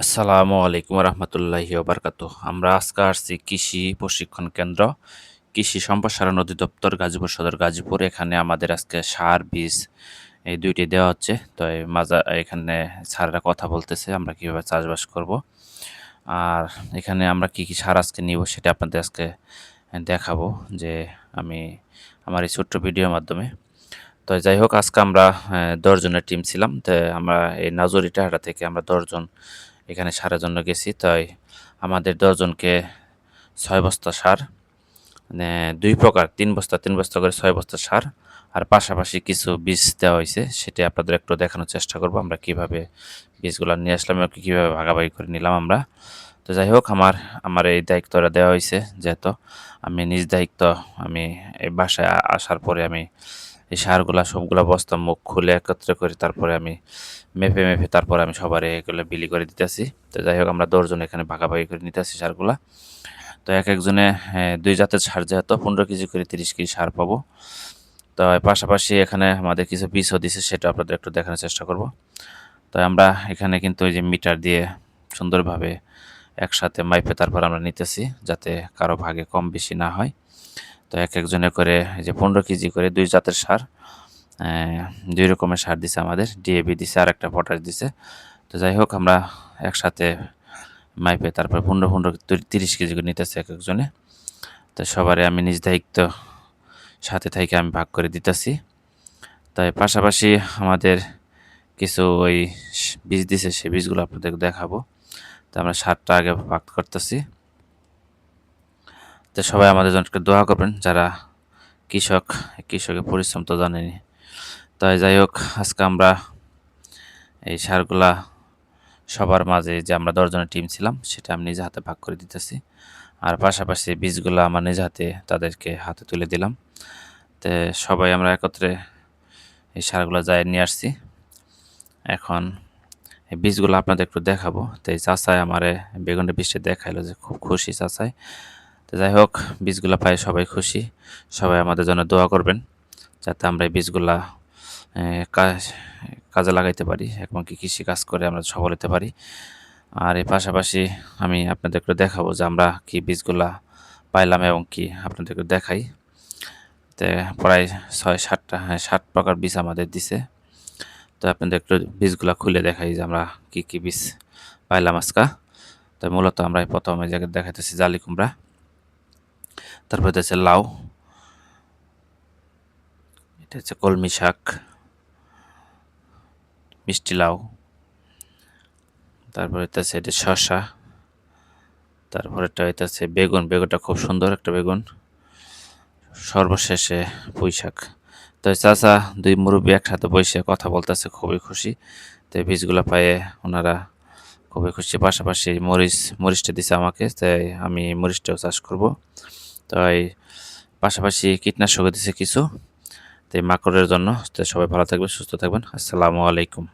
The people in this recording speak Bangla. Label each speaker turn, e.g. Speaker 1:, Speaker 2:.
Speaker 1: আসসালামু আলাইকুম রহমতুল্লাহি ওবরকাতুহ। আমরা আজকে আসছি কৃষি প্রশিক্ষণ কেন্দ্র, কৃষি সম্প্রসারণ অধিদপ্তর, গাজীপুর সদর গাজীপুর। এখানে আমাদের আজকে সার, বীজ এই ২ টি দেওয়া হচ্ছে। তো এখানে স্যাররা কথা বলতেছে আমরা কিভাবে চাষবাস করব। আর এখানে আমরা কি সার আজকে নিব সেটা আপনাদের আজকে দেখাবো যে আমি আমার এই ছোট্ট ভিডিওর মাধ্যমে। তো যাই হোক আজকে আমরা ১০ জনের টিম ছিলাম। তো আমরা এই নাজুরিটাহাটা থেকে আমরা ১০ জন এখানে সারের জন্য গেছি। তাই আমাদের ১০ জনকে ৬ বস্তা সার, ২ প্রকার ৩ বস্তা করে ৬ বস্তা সার আর পাশাপাশি কিছু বীজ দেওয়া হইছে। সেটা আপনাদের একটু দেখানোর চেষ্টা করব আমরা কিভাবে বীজগুলা নিয়ে আসলাম এবং কিভাবে ভাগাভাগি করে নিলাম আমরা। তো যাই হোক আমার এই দায়িত্বটা দেওয়া হইছে যেহেতু আমি নিজ দায়িত্ব আমি এই বাসায় আসার পরে আমি এই সারগুলা সবগুলা বস্তা মুখ খুলে একত্রে করে তারপরে আমি মেপে তারপরে আমি সবারে এগুলো বিলি করে দিতেছি। তো যাই হোক আমরা ১০ জন এখানে ভাগাভাগি করে নিতেছি সারগুলা। তো একেকজনে ২ জাতের সার যেহেতু ১৫ কেজি করে ৩০ কেজি সার পাবো। তো পাশাপাশি এখানে আমাদের কিছু বীজও দিছে সেটা আপনাদের একটু দেখানোর চেষ্টা করব। তো আমরা এখানে কিন্তু ওই যে মিটার দিয়ে সুন্দরভাবে একসাথে মাইপে তারপর আমরা নিতেছি যাতে কারো ভাগে কম বেশি না হয়। তো একেকজনে করে এই যে ১৫ কেজি করে ২ জাতের সার, ২ রকমের সার দিছে আমাদের। ডিএপি দিছে আরেকটা পটাশ দিছে। তো যাই হোক আমরা একসাথে মাইপে তারপর ১৫ ৩০ কেজি করে নিতেছি একেকজনে। তো সবারই আমি নিজ দায়িত্ব সাথে থাইকা আমি ভাগ করে দিতেছি। তাই পাশাপাশি আমাদের কিছু ওই বীজ দিছে সেই বীজগুলো আপনাদের দেখাবো। তো আমরা সারটা আগে ভাগ করতেছি। তো সবাই আমাদের জন্য একটু দোয়া করবেন যারা কৃষক, কৃষকের পরিশ্রম তো জানেনই। তাই যাই হোক আজকে আমরা এই সারগুলা সবার মাঝে যে আমরা ১০ জনের টিম ছিলাম সেটা আমি নিজে হাতে ভাগ করে দিতেছি। আর পাশাপাশি বীজগুলা আমার নিজ হাতে তাদেরকে হাতে তুলে দিলাম। তো সবাই আমরা একত্রে এই সারগুলা যাই নিয়ে আসছি। এখন এই বীজগুলো আপনাদের একটু দেখাবো। তো এই চাচাই আমারে বেগুনের বীজটা দেখাইলো যে খুব খুশি চাচাই। তো যাই হোক বীজগুলা পাই সবাই খুশি। সবাই আমাদের জন্য দোয়া করবেন যাতে আমরা এই বীজগুলা এ কাজে লাগাইতে পারি এবং কৃষি কাজ করে আমরা সফল হতে পারি। আর এর পাশাপাশি আমি আপনাদেরকে দেখাবো যে আমরা কি বীজগুলা পাইলাম এবং কি আপনাদেরকে দেখাই। তো প্রায় ৬-৭টা ৭ প্রকার বীজ আমাদের দিছে। তো আপনাদের একটু বীজগুলা খুলে দেখাই যে আমরা কি বীজ পাইলাম আজকা। তো মূলত আমরা প্রথম এই জায়গায় দেখাইতেছি জালি কুমড়া, তারপর হচ্ছে লাউ, এটা হচ্ছে কলমি শাক, মিষ্টি লাউ, তারপর হইতেছে এটা শসা, তারপর এটা হইতেছে বেগুন, বেগুনটা খুব সুন্দর একটা বেগুন, সর্বশেষে পুঁই শাক। তো চাচা ২ মুরব্বি একসাথে বইসে কথা বলতেছে খুবই খুশি। তো এই বীজগুলা পাইয়ে ওনারা খুবই খুশি। পাশাপাশি মরিচটা দিছে আমাকে, তাই আমি মরিচটাও চাষ করব। তাই পাশাপাশি কীটনাশকও দিছে কিছু। তো এই মাকড়ের জন্য। তো সবাই ভালো থাকবেন, সুস্থ থাকবেন। আসসালামু আলাইকুম।